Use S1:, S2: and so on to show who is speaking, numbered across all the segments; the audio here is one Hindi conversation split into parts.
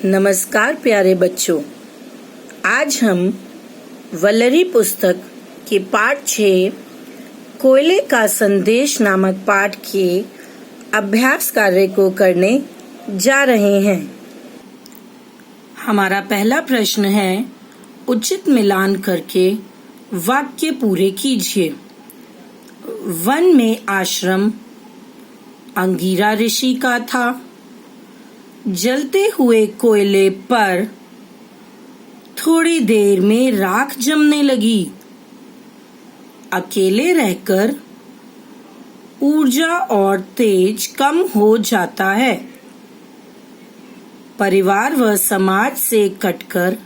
S1: नमस्कार प्यारे बच्चों, आज हम वल्लरी पुस्तक के पाठ 6 कोयले का संदेश नामक पाठ के अभ्यास कार्य को करने जा रहे हैं। हमारा पहला प्रश्न है, उचित मिलान करके वाक्य पूरे कीजिए। वन में आश्रम अंगीरा ऋषि का था। जलते हुए कोयले पर थोड़ी देर में राख जमने लगी। अकेले रहकर ऊर्जा और तेज कम हो जाता है। परिवार व समाज से कटकर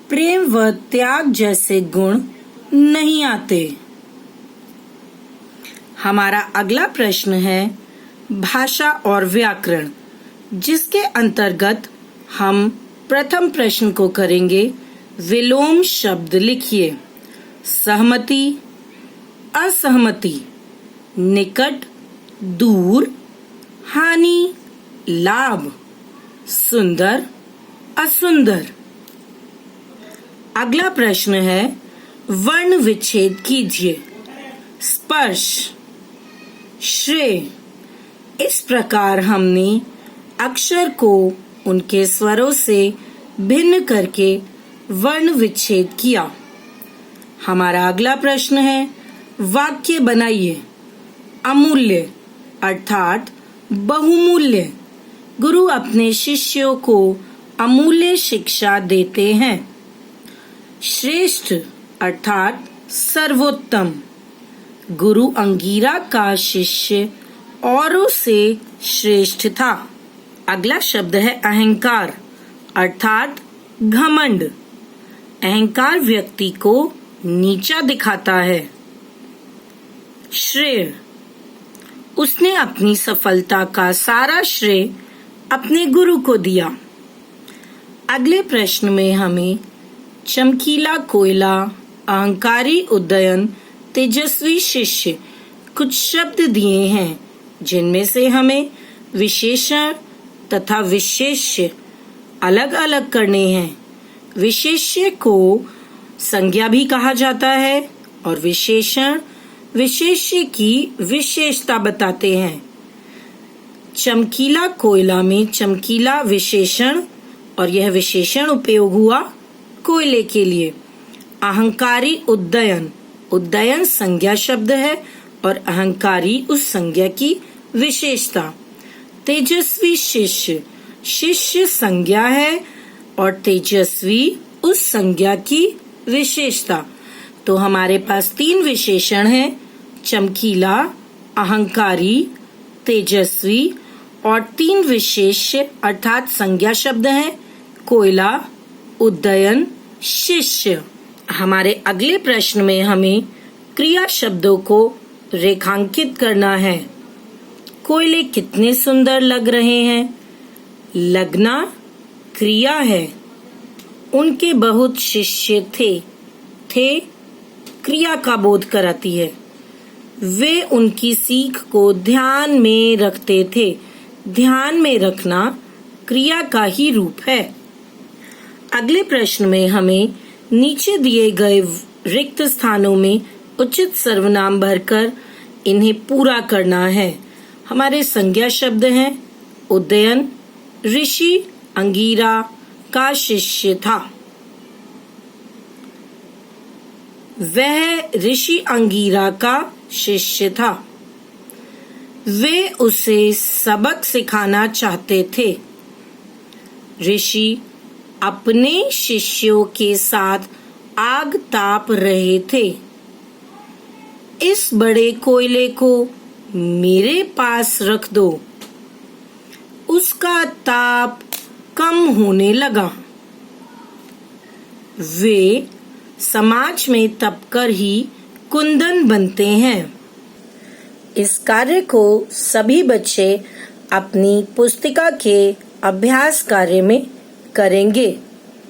S1: प्रेम व त्याग जैसे गुण नहीं आते। हमारा अगला प्रश्न है भाषा और व्याकरण, जिसके अंतर्गत हम प्रथम प्रश्न को करेंगे। विलोम शब्द लिखिए। सहमति, असहमति, निकट, दूर, हानि, लाभ, सुंदर, असुंदर। अगला प्रश्न है, वर्ण विच्छेद कीजिए। स्पर्श, श्रेय। इस प्रकार हमने अक्षर को उनके स्वरों से भिन्न करके वर्ण विच्छेद किया। हमारा अगला प्रश्न है, वाक्य बनाइए। अमूल्य अर्थात बहुमूल्य। गुरु अपने शिष्यों को अमूल्य शिक्षा देते हैं। श्रेष्ठ अर्थात सर्वोत्तम। गुरु अंगीरा का शिष्य औरों से श्रेष्ठ था। अगला शब्द है अहंकार अर्थात घमंड। अहंकार व्यक्ति को नीचा दिखाता है। श्रेय, उसने अपनी सफलता का सारा श्रेय अपने गुरु को दिया। अगले प्रश्न में हमें चमकीला कोयला, अहंकारी उदयन, तेजस्वी शिष्य कुछ शब्द दिए हैं, जिनमें से हमें विशेषण तथा विशेष्य अलग अलग करने हैं। विशेष्य को संज्ञा भी कहा जाता है और विशेषण विशेष्य की विशेषता बताते हैं। चमकीला कोयला में चमकीला विशेषण और यह विशेषण उपयोग हुआ कोयले के लिए। अहंकारी उदयन, उदयन संज्ञा शब्द है और अहंकारी उस संज्ञा की विशेषता। तेजस्वी शिष्य, शिष्य संज्ञा है और तेजस्वी उस संज्ञा की विशेषता। तो हमारे पास 3 विशेषण हैं, चमकीला, अहंकारी, तेजस्वी, और 3 विशेष्य अर्थात संज्ञा शब्द हैं, कोयला, उदयन, शिष्य। हमारे अगले प्रश्न में हमें क्रिया शब्दों को रेखांकित करना है। कोयले कितने सुंदर लग रहे हैं। लगना क्रिया है। उनके बहुत शिष्य थे क्रिया का बोध कराती है। वे उनकी सीख को ध्यान में रखते थे। ध्यान में रखना क्रिया का ही रूप है। अगले प्रश्न में हमें नीचे दिए गए रिक्त स्थानों में उचित सर्वनाम भरकर इन्हें पूरा करना है। हमारे संज्ञा शब्द हैं उदयन, ऋषि अंगीरा का शिष्य था। वह ऋषि अंगीरा का शिष्य था। वे उसे सबक सिखाना चाहते थे। ऋषि अपने शिष्यों के साथ आग ताप रहे थे। इस बड़े कोयले को मेरे पास रख दो। उसका ताप कम होने लगा। वे समाज में तपकर ही कुंदन बनते हैं। इस कार्य को सभी बच्चे अपनी पुस्तिका के अभ्यास कार्य में करेंगे।